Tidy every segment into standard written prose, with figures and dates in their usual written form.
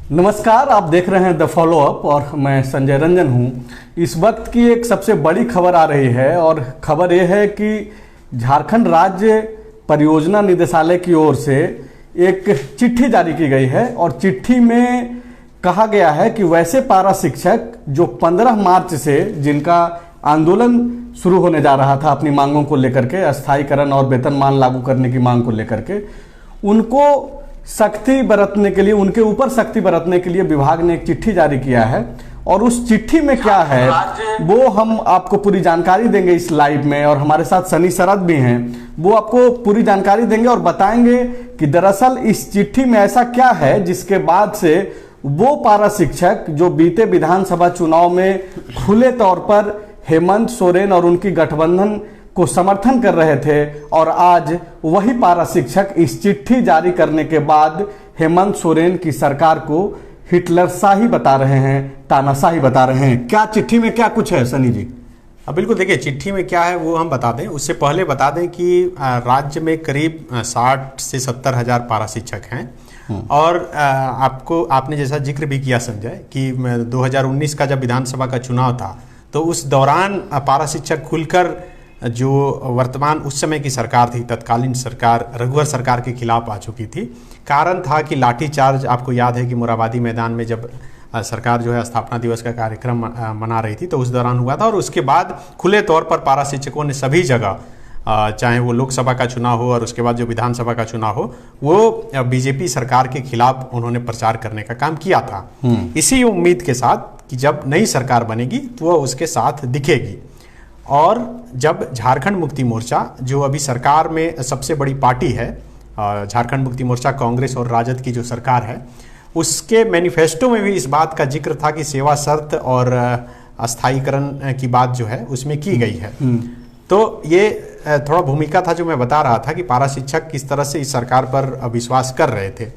नमस्कार, आप देख रहे हैं द फॉलो अप और मैं संजय रंजन हूं। इस वक्त की एक सबसे बड़ी खबर आ रही है और खबर यह है कि झारखंड राज्य परियोजना निदेशालय की ओर से एक चिट्ठी जारी की गई है और चिट्ठी में कहा गया है कि वैसे पारा शिक्षक जो 15 मार्च से जिनका आंदोलन शुरू होने जा रहा था अपनी मांगों को लेकर के, अस्थायीकरण और वेतनमान लागू करने की मांग को लेकर के, उनको सख्ती बरतने के लिए, उनके ऊपर सख्ती बरतने के लिए विभाग ने एक चिट्ठी जारी किया है। और उस चिट्ठी में क्या है वो हम आपको पूरी जानकारी देंगे इस लाइव में, और हमारे साथ सनी शरद भी हैं, वो आपको पूरी जानकारी देंगे और बताएंगे कि दरअसल इस चिट्ठी में ऐसा क्या है जिसके बाद से वो पारा शिक्षक जो बीते विधानसभा चुनाव में खुले तौर पर हेमंत सोरेन और उनकी गठबंधन को समर्थन कर रहे थे, और आज वही पारा शिक्षक इस चिट्ठी जारी करने के बाद हेमंत सोरेन की सरकार को हिटलरशाही बता रहे हैं, तानाशाही बता रहे हैं। क्या चिट्ठी में क्या कुछ है सनी जी? बिल्कुल, देखिए चिट्ठी में क्या है वो हम बता दें। उससे पहले बता दें कि राज्य में करीब 60 से 70 हज़ार पारा शिक्षक हैं। और आपने जैसा जिक्र भी किया संजय कि 2019 का जब विधानसभा का चुनाव था तो उस दौरान पारा शिक्षक खुलकर जो वर्तमान उस समय की सरकार थी, तत्कालीन सरकार रघुवर सरकार के खिलाफ आ चुकी थी। कारण था कि लाठीचार्ज, आपको याद है कि मोराबादी मैदान में जब सरकार जो है स्थापना दिवस का कार्यक्रम मना रही थी तो उस दौरान हुआ था। और उसके बाद खुले तौर पर पारा शिक्षकों ने सभी जगह, चाहे वो लोकसभा का चुनाव हो और उसके बाद जो विधानसभा का चुनाव हो, वो बीजेपी सरकार के खिलाफ उन्होंने प्रचार करने का काम किया था, इसी उम्मीद के साथ कि जब नई सरकार बनेगी तो वह उसके साथ दिखेगी। और जब झारखंड मुक्ति मोर्चा, जो अभी सरकार में सबसे बड़ी पार्टी है, झारखंड मुक्ति मोर्चा कांग्रेस और राजद की जो सरकार है, उसके मैनिफेस्टो में भी इस बात का जिक्र था कि सेवा शर्त और अस्थायीकरण की बात जो है उसमें की गई है। तो ये थोड़ा भूमिका था जो मैं बता रहा था कि पारा शिक्षक किस तरह से इस सरकार पर विश्वास कर रहे थे।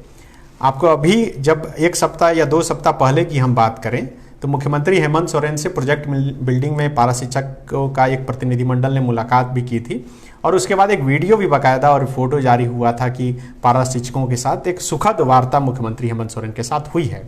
आपको अभी जब 1 सप्ताह या 2 सप्ताह पहले की हम बात करें तो मुख्यमंत्री हेमंत सोरेन से प्रोजेक्ट बिल्डिंग में पारा शिक्षकों का एक प्रतिनिधिमंडल ने मुलाकात भी की थी, और उसके बाद एक वीडियो भी बाकायदा और फोटो जारी हुआ था कि पारा शिक्षकों के साथ एक सुखद वार्ता मुख्यमंत्री हेमंत सोरेन के साथ हुई है।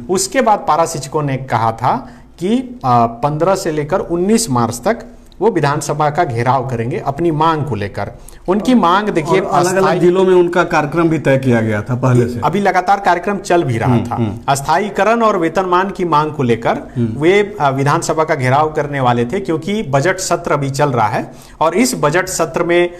उसके बाद पारा शिक्षकों ने कहा था कि 15 से लेकर 19 मार्च तक वो विधानसभा का घेराव करेंगे अपनी मांग को लेकर। उनकी मांग देखिए, अलग अलग जिलों में उनका कार्यक्रम भी तय किया गया था पहले से, अभी लगातार कार्यक्रम चल भी रहा था। अस्थायीकरण और वेतनमान की मांग को लेकर वे विधानसभा का घेराव करने वाले थे, क्योंकि बजट सत्र अभी चल रहा है और इस बजट सत्र में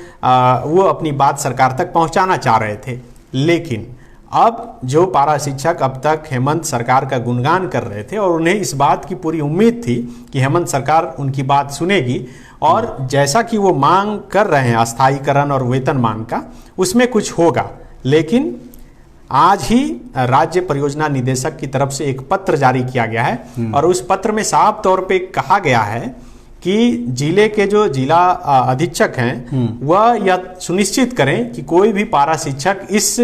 वो अपनी बात सरकार तक पहुंचाना चाह रहे थे। लेकिन अब जो पारा शिक्षक अब तक हेमंत सरकार का गुणगान कर रहे थे और उन्हें इस बात की पूरी उम्मीद थी कि हेमंत सरकार उनकी बात सुनेगी, और जैसा कि वो मांग कर रहे हैं अस्थायीकरण और वेतनमान का, उसमें कुछ होगा। लेकिन आज ही राज्य परियोजना निदेशक की तरफ से एक पत्र जारी किया गया है और उस पत्र में साफ तौर पे कहा गया है कि जिले के जो जिला अधीक्षक हैं वह यह सुनिश्चित करें कि कोई भी पारा शिक्षक इस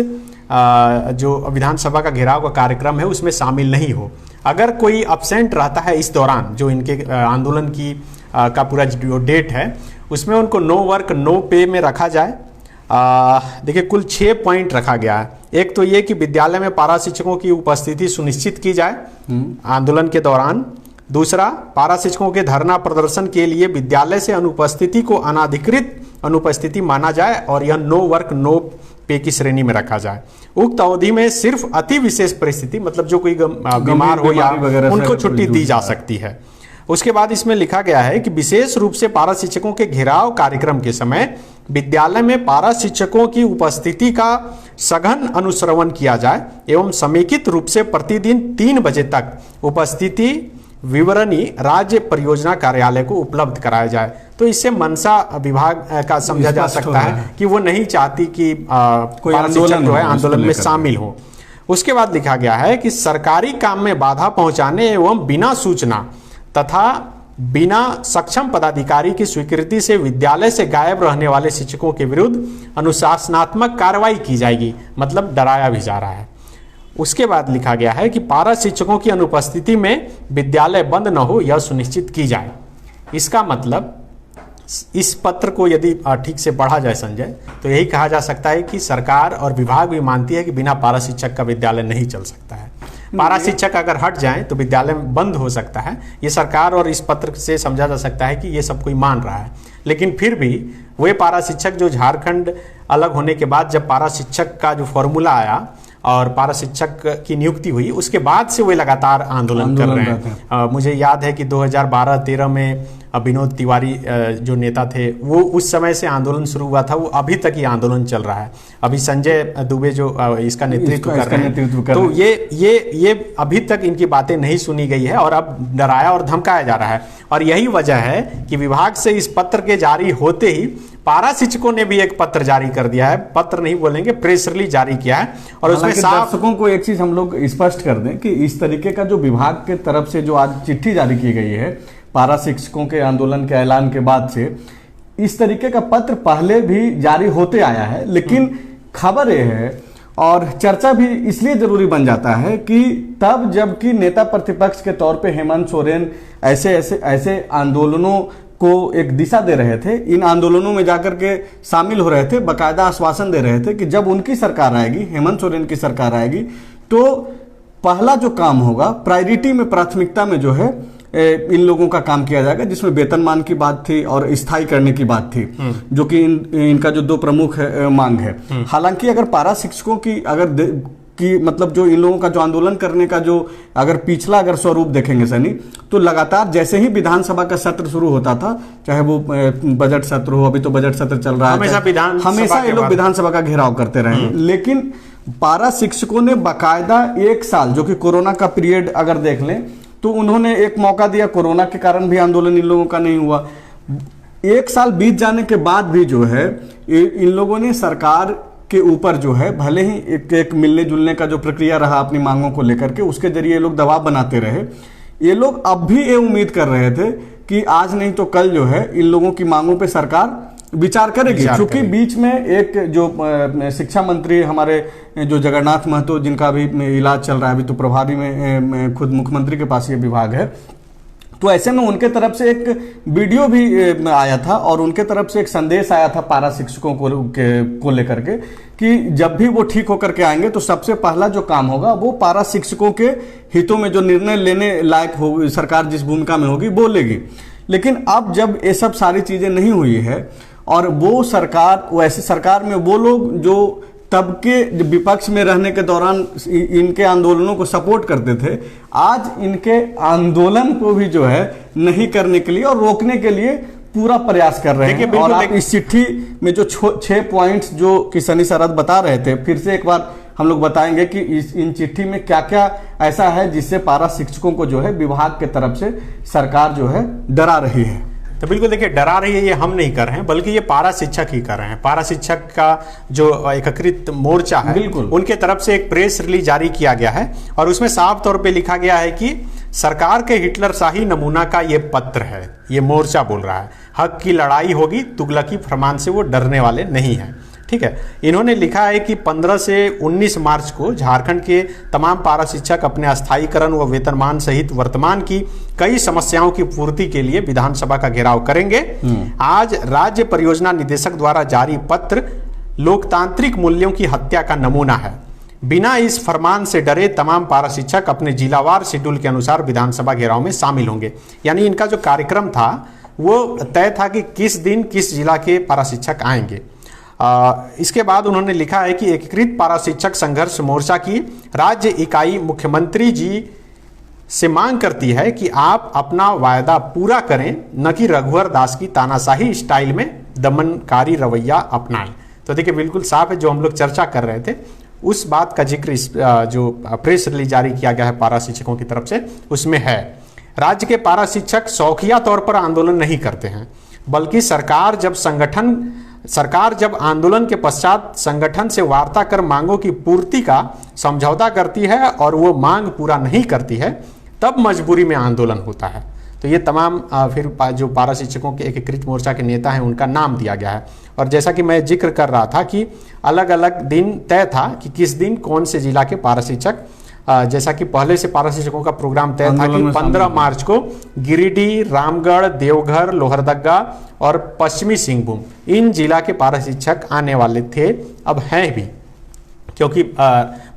जो विधानसभा का घेराव का कार्यक्रम है उसमें शामिल नहीं हो। अगर कोई अब्सेंट रहता है इस दौरान, जो इनके आंदोलन की का पूरा जो डेट है उसमें उनको नो वर्क नो पे में रखा जाए। देखिए कुल 6 पॉइंट रखा गया है। एक तो ये कि विद्यालय में पारा शिक्षकों की उपस्थिति सुनिश्चित की जाए आंदोलन के दौरान। दूसरा, पारा शिक्षकों के धरना प्रदर्शन के लिए विद्यालय से अनुपस्थिति को अनाधिकृत अनुपस्थिति माना जाए और यह नो वर्क नो पे की श्रेणी में रखा जाए। उक्त अवधि में सिर्फ अति विशेष परिस्थिति, मतलब जो कोई बीमार हो या उनको छुट्टी दी जा सकती है। उसके बाद इसमें लिखा गया है कि विशेष रूप से पारा शिक्षकों के घेराव कार्यक्रम के समय विद्यालय में पारा शिक्षकों की उपस्थिति का सघन अनुश्रवण किया जाए एवं समेकित रूप से प्रतिदिन 3 बजे तक उपस्थिति विवरणी राज्य परियोजना कार्यालय को उपलब्ध कराया जाए। तो इससे मनसा विभाग का समझा जा सकता है कि वो नहीं चाहती कि कोई आंदोलन जो है आंदोलन में शामिल हो। उसके बाद लिखा गया है कि सरकारी काम में बाधा पहुंचाने एवं बिना सूचना तथा बिना सक्षम पदाधिकारी की स्वीकृति से विद्यालय से गायब रहने वाले शिक्षकों के विरुद्ध अनुशासनात्मक कार्रवाई की जाएगी, मतलब डराया भी जा रहा है। उसके बाद लिखा गया है कि पारा शिक्षकों की अनुपस्थिति में विद्यालय बंद न हो यह सुनिश्चित की जाए। इसका मतलब इस पत्र को यदि ठीक से पढ़ा जाए संजय, तो यही कहा जा सकता है कि सरकार और विभाग भी मानती है कि बिना पारा शिक्षक का विद्यालय नहीं चल सकता है। पारा शिक्षक अगर हट जाएं तो विद्यालय बंद हो सकता है। ये सरकार और इस पत्र से समझा जा सकता है कि ये सब कोई मान रहा है, लेकिन फिर भी वे पारा शिक्षक जो झारखंड अलग होने के बाद जब पारा शिक्षक का जो फॉर्मूला आया और पारा शिक्षक की नियुक्ति हुई, उसके बाद से वे लगातार आंदोलन कर रहे हैं। मुझे याद है कि 2012-13 में विनोद तिवारी जो नेता थे वो उस समय से आंदोलन शुरू हुआ था, वो अभी तक ये आंदोलन चल रहा है। अभी संजय दुबे जो इसका नेतृत्व कर रहे हैं, तो ये अभी तक इनकी बातें नहीं सुनी गई है और अब डराया और धमकाया जा रहा है। और यही वजह है कि विभाग से इस पत्र के जारी होते ही पारा शिक्षकों ने भी एक पत्र जारी कर दिया है, पत्र नहीं बोलेंगे, प्रेस रिलीज जारी किया है। और उसमें दर्शकों को एक चीज हम लोग स्पष्ट कर दें कि इस तरीके का जो विभाग के तरफ से जो आज चिट्ठी जारी की गई है पारा शिक्षकों के आंदोलन के ऐलान के बाद से, इस तरीके का पत्र पहले भी जारी होते आया है, लेकिन खबर यह है और चर्चा भी इसलिए जरूरी बन जाता है कि तब जबकि नेता प्रतिपक्ष के तौर पे हेमंत सोरेन ऐसे आंदोलनों को एक दिशा दे रहे थे, इन आंदोलनों में जाकर के शामिल हो रहे थे, बाकायदा आश्वासन दे रहे थे कि जब उनकी सरकार आएगी, हेमंत सोरेन की सरकार आएगी, तो पहला जो काम होगा प्रायोरिटी में, प्राथमिकता में जो है इन लोगों का काम किया जाएगा, जिसमें वेतनमान की बात थी और स्थायी करने की बात थी, जो कि इनका जो दो प्रमुख मांग है। हालांकि अगर पारा शिक्षकों की मतलब जो इन लोगों का जो आंदोलन करने का जो अगर पिछला अगर स्वरूप देखेंगे सनी, तो लगातार जैसे ही विधानसभा का सत्र शुरू होता था, चाहे वो बजट सत्र हो, अभी तो बजट सत्र चल रहा है, हमेशा ये लोग विधानसभा का घेराव करते रहे। लेकिन पारा शिक्षकों ने बाकायदा एक साल, जो कि कोरोना का पीरियड अगर देख लें तो उन्होंने एक मौका दिया, कोरोना के कारण भी आंदोलन इन लोगों का नहीं हुआ। एक साल बीत जाने के बाद भी जो है इन लोगों ने सरकार के ऊपर जो है भले ही एक मिलने जुलने का जो प्रक्रिया रहा अपनी मांगों को लेकर के, उसके जरिए ये लोग दबाव बनाते रहे। ये लोग अब भी ये उम्मीद कर रहे थे कि आज नहीं तो कल जो है इन लोगों की मांगों पे सरकार विचार करेगी, क्योंकि बीच में एक जो शिक्षा मंत्री हमारे जो जगन्नाथ महतो, जिनका भी इलाज चल रहा है, अभी तो प्रभारी में खुद मुख्यमंत्री के पास ये विभाग है, तो ऐसे में उनके तरफ से एक वीडियो भी आया था और उनके तरफ से एक संदेश आया था पारा शिक्षकों को लेकर के कि जब भी वो ठीक होकर के आएंगे तो सबसे पहला जो काम होगा वो पारा शिक्षकों के हितों में जो निर्णय लेने लायक होगी, सरकार जिस भूमिका में होगी वो लेगी। लेकिन अब जब ये सब सारी चीजें नहीं हुई है और वो सरकार, वैसे सरकार में वो लोग जो तब के विपक्ष में रहने के दौरान इनके आंदोलनों को सपोर्ट करते थे, आज इनके आंदोलन को भी जो है नहीं करने के लिए और रोकने के लिए पूरा प्रयास कर रहे हैं। और आप इस चिट्ठी में जो 6 पॉइंट्स जो कि सनी सरद बता रहे थे, फिर से एक बार हम लोग बताएंगे कि इन चिट्ठी में क्या क्या ऐसा है जिससे पारा शिक्षकों को जो है विभाग के तरफ से सरकार जो है डरा रही है। तो बिल्कुल देखिए, डरा रही है ये हम नहीं कर रहे हैं, बल्कि ये पारा शिक्षक ही कर रहे हैं। पारा शिक्षक का जो एकीकृत मोर्चा है, बिल्कुल उनके तरफ से एक प्रेस रिलीज जारी किया गया है और उसमें साफ तौर पे लिखा गया है कि सरकार के हिटलरशाही नमूना का ये पत्र है। ये मोर्चा बोल रहा है हक की लड़ाई होगी, तुगलकी फरमान से वो डरने वाले नहीं हैं। ठीक है, इन्होंने लिखा है कि 15 से 19 मार्च को झारखंड के तमाम पारा शिक्षक अपने अस्थायीकरण व वेतनमान सहित वर्तमान की कई समस्याओं की पूर्ति के लिए विधानसभा का घेराव करेंगे। आज राज्य परियोजना निदेशक द्वारा जारी पत्र लोकतांत्रिक मूल्यों की हत्या का नमूना है। बिना इस फरमान से डरे तमाम पारा शिक्षक अपने जिलावार शेड्यूल के अनुसार विधानसभा घेराव में शामिल होंगे। यानी इनका जो कार्यक्रम था वो तय था कि किस दिन किस जिला के पारा शिक्षक आएंगे। इसके बाद उन्होंने लिखा है कि एकीकृत पारा शिक्षक संघर्ष मोर्चा की राज्य इकाई मुख्यमंत्री जी से मांग करती है कि आप अपना वायदा पूरा करें, न कि रघुवर दास की तानाशाही स्टाइल में दमनकारी रवैया अपनाएं। तो देखिए बिल्कुल साफ है, जो हम लोग चर्चा कर रहे थे उस बात का जिक्र इस जो प्रेस रिलीज जारी किया गया है पारा शिक्षकों की तरफ से उसमें है। राज्य के पारा शिक्षक शौकिया तौर पर आंदोलन नहीं करते हैं, बल्कि सरकार जब आंदोलन के पश्चात संगठन से वार्ता कर मांगों की पूर्ति का समझौता करती है और वो मांग पूरा नहीं करती है, तब मजबूरी में आंदोलन होता है। तो ये तमाम फिर जो पारा शिक्षकों के एकीकृत मोर्चा के नेता हैं उनका नाम दिया गया है। और जैसा कि मैं जिक्र कर रहा था कि अलग अलग दिन तय था कि किस दिन कौन से जिला के पारा शिक्षक, जैसा कि पहले से पारा शिक्षकों का प्रोग्राम तय था कि 15 मार्च को गिरिडीह, रामगढ़, देवघर, लोहरदगा और पश्चिमी सिंहभूम इन जिला के पारा शिक्षक आने वाले थे, अब हैं भी, क्योंकि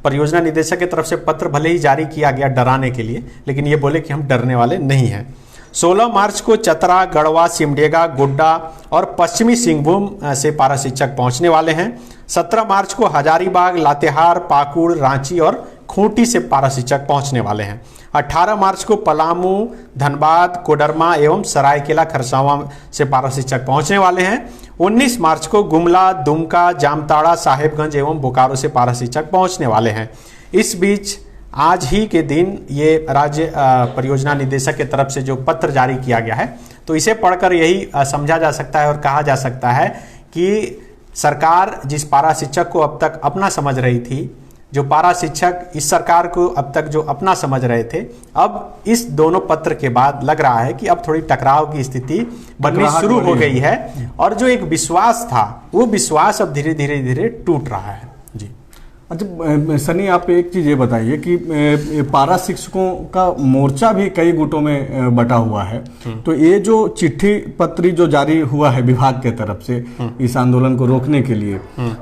परियोजना निदेशक की तरफ से पत्र भले ही जारी किया गया डराने के लिए, लेकिन ये बोले कि हम डरने वाले नहीं हैं। 16 मार्च को चतरा, गढ़वा, सिमडेगा, गोड्डा और पश्चिमी सिंहभूम से पारा शिक्षक पहुंचने वाले हैं। 17 मार्च को हजारीबाग, लातेहार, पाकुड़, रांची और खूंटी से पारा शिक्षक पहुंचने वाले हैं। 18 मार्च को पलामू, धनबाद, कोडरमा एवं सरायकेला खरसावां से पारा शिक्षक पहुंचने वाले हैं। 19 मार्च को गुमला, दुमका, जामताड़ा, साहेबगंज एवं बोकारो से पारा शिक्षक पहुंचने वाले हैं। इस बीच आज ही के दिन ये राज्य परियोजना निदेशक की तरफ से जो पत्र जारी किया गया है, तो इसे पढ़कर यही समझा जा सकता है और कहा जा सकता है कि सरकार जिस पारा शिक्षक को अब तक अपना समझ रही थी, जो पारा शिक्षक इस सरकार को अब तक जो अपना समझ रहे थे, अब इस दोनों पत्र के बाद लग रहा है कि अब थोड़ी टकराव की स्थिति बननी शुरू हो गई है और जो एक विश्वास था वो विश्वास अब धीरे धीरे टूट रहा है। जी अच्छा सनी, आप एक चीज़ ये बताइए कि पारा शिक्षकों का मोर्चा भी कई गुटों में बटा हुआ है, तो ये जो चिट्ठी पत्री जो जारी हुआ है विभाग के तरफ से इस आंदोलन को रोकने के लिए,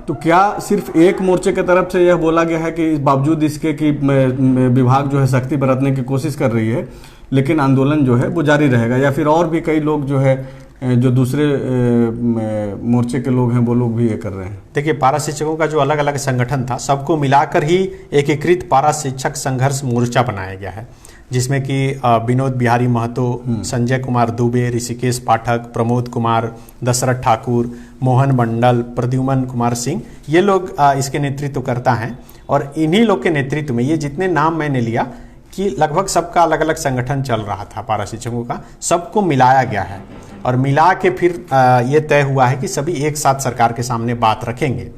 तो क्या सिर्फ एक मोर्चे के तरफ से यह बोला गया है कि बावजूद इसके कि विभाग जो है सख्ती बरतने की कोशिश कर रही है लेकिन आंदोलन जो है वो जारी रहेगा, या फिर और भी कई लोग जो है जो दूसरे मोर्चे के लोग हैं वो लोग भी ये कर रहे हैं? देखिए, पारा शिक्षकों का जो अलग अलग संगठन था सबको मिलाकर ही एकीकृत पारा शिक्षक संघर्ष मोर्चा बनाया गया है, जिसमें कि विनोद बिहारी महतो, संजय कुमार दुबे, ऋषिकेश पाठक, प्रमोद कुमार, दशरथ ठाकुर, मोहन मंडल, प्रद्युमन कुमार सिंह, ये लोग इसके नेतृत्व करता हैं। और इन्हीं लोग के नेतृत्व में ये जितने नाम मैंने लिया कि लगभग सबका अलग अलग संगठन चल रहा था पारा शिक्षकों का, सबको मिलाया गया है और मिला के फिर ये तय हुआ है कि सभी एक साथ सरकार के सामने बात रखेंगे।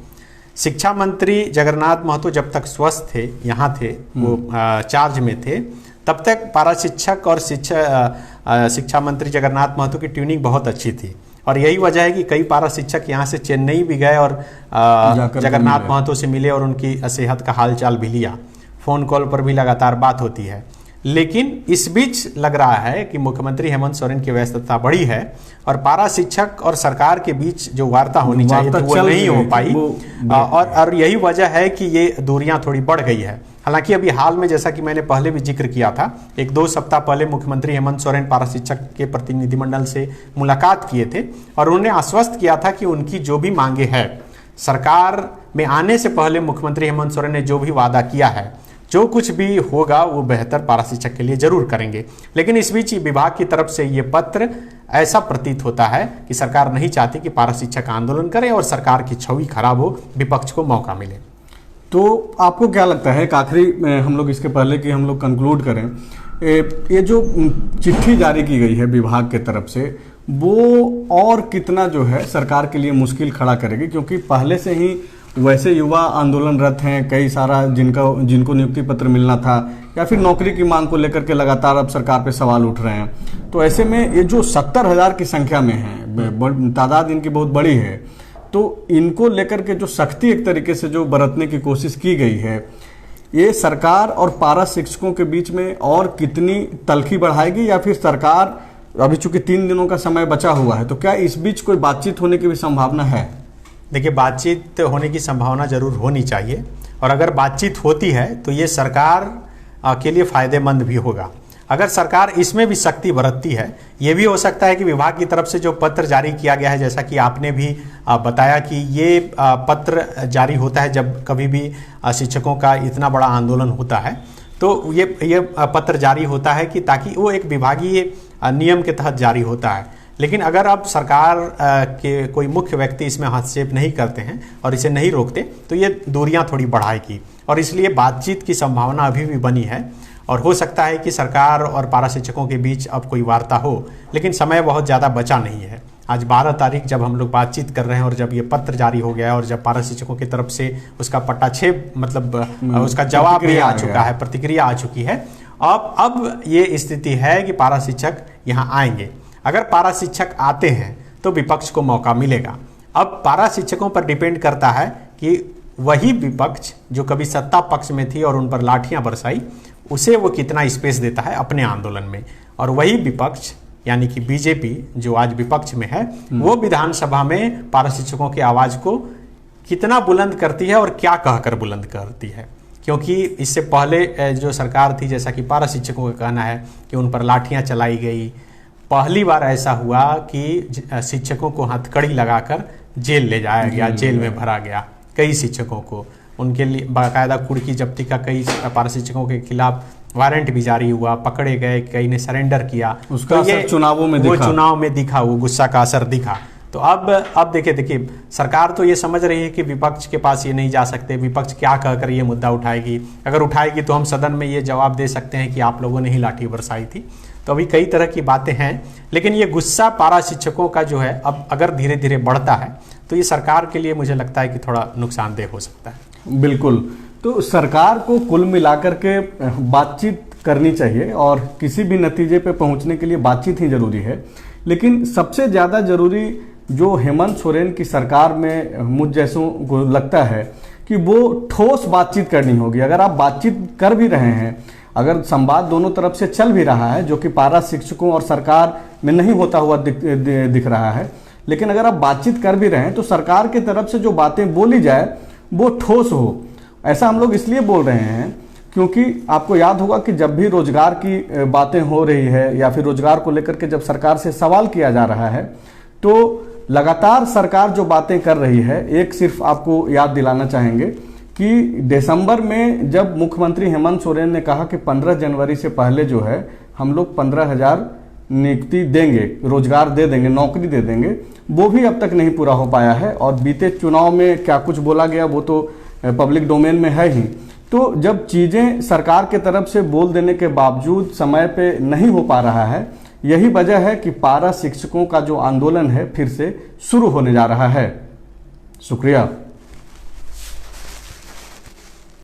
शिक्षा मंत्री जगन्नाथ महतो जब तक स्वस्थ थे, यहाँ थे, वो चार्ज में थे, तब तक पारा शिक्षक और शिक्षा मंत्री जगन्नाथ महतो की ट्यूनिंग बहुत अच्छी थी और यही वजह है कि कई पारा शिक्षक यहाँ से चेन्नई भी गए और जगन्नाथ महतो से मिले और उनकी सेहत का हालचाल भी लिया। फोन कॉल पर भी लगातार बात होती है। लेकिन इस बीच लग रहा है कि मुख्यमंत्री हेमंत सोरेन की व्यस्तता बढ़ी है और पारा शिक्षक और सरकार के बीच जो वार्ता होनी चाहिए थी वो नहीं हो पाई और यही वजह है कि ये दूरियां थोड़ी बढ़ गई है। हालांकि अभी हाल में, जैसा कि मैंने पहले भी जिक्र किया था, 1-2 सप्ताह पहले मुख्यमंत्री हेमंत सोरेन पारा शिक्षक के प्रतिनिधिमंडल से मुलाकात किए थे और उन्होंने आश्वस्त किया था कि उनकी जो भी मांगे हैं, सरकार में आने से पहले मुख्यमंत्री हेमंत सोरेन ने जो भी वादा किया है, जो कुछ भी होगा वो बेहतर पारा शिक्षक के लिए जरूर करेंगे। लेकिन इस बीच विभाग की तरफ से ये पत्र ऐसा प्रतीत होता है कि सरकार नहीं चाहती कि पारा शिक्षक आंदोलन करे और सरकार की छवि खराब हो, विपक्ष को मौका मिले। तो आपको क्या लगता है, एक आखिरी हम लोग इसके पहले कि हम लोग कंक्लूड करें, ये जो चिट्ठी जारी की गई है विभाग के तरफ से, वो और कितना जो है सरकार के लिए मुश्किल खड़ा करेगी? क्योंकि पहले से ही वैसे युवा आंदोलनरत हैं, कई सारा जिनको नियुक्ति पत्र मिलना था या फिर नौकरी की मांग को लेकर के लगातार अब सरकार पे सवाल उठ रहे हैं। तो ऐसे में ये जो 70,000 की संख्या में है, तादाद इनकी बहुत बड़ी है, तो इनको लेकर के जो सख्ती एक तरीके से जो बरतने की कोशिश की गई है, ये सरकार और पारा शिक्षकों के बीच में और कितनी तलखी बढ़ाएगी? या फिर सरकार, अभी चूंकि 3 दिनों का समय बचा हुआ है, तो क्या इस बीच कोई बातचीत होने की भी संभावना है? देखिए, बातचीत होने की संभावना जरूर होनी चाहिए और अगर बातचीत होती है तो ये सरकार के लिए फायदेमंद भी होगा। अगर सरकार इसमें भी सख्ती बरतती है, ये भी हो सकता है कि विभाग की तरफ से जो पत्र जारी किया गया है, जैसा कि आपने भी बताया कि ये पत्र जारी होता है जब कभी भी शिक्षकों का इतना बड़ा आंदोलन होता है, तो ये पत्र जारी होता है कि ताकि वो एक विभागीय नियम के तहत जारी होता है। लेकिन अगर अब सरकार के कोई मुख्य व्यक्ति इसमें हस्तक्षेप नहीं करते हैं और इसे नहीं रोकते, तो ये दूरियां थोड़ी बढ़ाएगी और इसलिए बातचीत की संभावना अभी भी बनी है और हो सकता है कि सरकार और पारा शिक्षकों के बीच अब कोई वार्ता हो, लेकिन समय बहुत ज़्यादा बचा नहीं है। आज 12 तारीख जब हम लोग बातचीत कर रहे हैं और जब ये पत्र जारी हो गया और जब पारा शिक्षकों की तरफ से उसका पट्टाछेप मतलब उसका जवाब भी आ चुका है, प्रतिक्रिया आ चुकी है, अब ये स्थिति है कि पारा शिक्षक यहाँ आएंगे। अगर पारा शिक्षक आते हैं तो विपक्ष को मौका मिलेगा। अब पारा शिक्षकों पर डिपेंड करता है कि वही विपक्ष जो कभी सत्ता पक्ष में थी और उन पर लाठियां बरसाई, उसे वो कितना स्पेस देता है अपने आंदोलन में, और वही विपक्ष यानी कि बीजेपी जो आज विपक्ष में है, वो विधानसभा में पारा शिक्षकों की आवाज को कितना बुलंद करती है और क्या कहकर बुलंद करती है। क्योंकि इससे पहले जो सरकार थी, जैसा कि पारा शिक्षकों का कहना है कि उन पर लाठियां चलाई गई। पहली बार ऐसा हुआ कि शिक्षकों को हथकड़ी लगाकर जेल ले जाया गया, जेल में भरा गया कई शिक्षकों को। उनके लिए बाकायदा कुर्की जब्ती का कई पारा शिक्षकों के खिलाफ वारंट भी जारी हुआ, पकड़े गए, कई ने सरेंडर किया। उसका तो असर चुनावों में वो दिखा। चुनाव में दिखा, वो गुस्सा का असर दिखा। तो अब देखिए सरकार तो ये समझ रही है कि विपक्ष के पास ये नहीं जा सकते, विपक्ष क्या कहकर ये मुद्दा उठाएगी, अगर उठाएगी तो हम सदन में ये जवाब दे सकते हैं कि आप लोगों ने ही लाठी बरसाई थी। तो अभी कई तरह की बातें हैं, लेकिन ये गुस्सा पारा शिक्षकों का जो है अब अगर धीरे धीरे बढ़ता है तो ये सरकार के लिए मुझे लगता है कि थोड़ा नुकसानदेह हो सकता है। बिल्कुल, तो सरकार को कुल मिलाकर के बातचीत करनी चाहिए और किसी भी नतीजे पे पहुंचने के लिए बातचीत ही जरूरी है। लेकिन सबसे ज़्यादा जरूरी जो हेमंत सोरेन की सरकार में मुझ जैसों को लगता है कि वो ठोस बातचीत करनी होगी। अगर आप बातचीत कर भी रहे हैं, अगर संवाद दोनों तरफ से चल भी रहा है, जो कि पारा शिक्षकों और सरकार में नहीं होता हुआ दिख रहा है, लेकिन अगर आप बातचीत कर भी रहे हैं तो सरकार की तरफ से जो बातें बोली जाए वो ठोस हो। ऐसा हम लोग इसलिए बोल रहे हैं क्योंकि आपको याद होगा कि जब भी रोजगार की बातें हो रही है या फिर रोजगार को लेकर के जब सरकार से सवाल किया जा रहा है, तो लगातार सरकार जो बातें कर रही है, एक सिर्फ आपको याद दिलाना चाहेंगे कि दिसंबर में जब मुख्यमंत्री हेमंत सोरेन ने कहा कि 15 जनवरी से पहले जो है हम लोग 15,000 नियुक्ति देंगे, रोजगार दे देंगे, नौकरी दे देंगे, वो भी अब तक नहीं पूरा हो पाया है। और बीते चुनाव में क्या कुछ बोला गया वो तो पब्लिक डोमेन में है ही। तो जब चीज़ें सरकार के तरफ से बोल देने के बावजूद समय पे नहीं हो पा रहा है, यही वजह है कि पारा शिक्षकों का जो आंदोलन है फिर से शुरू होने जा रहा है। शुक्रिया।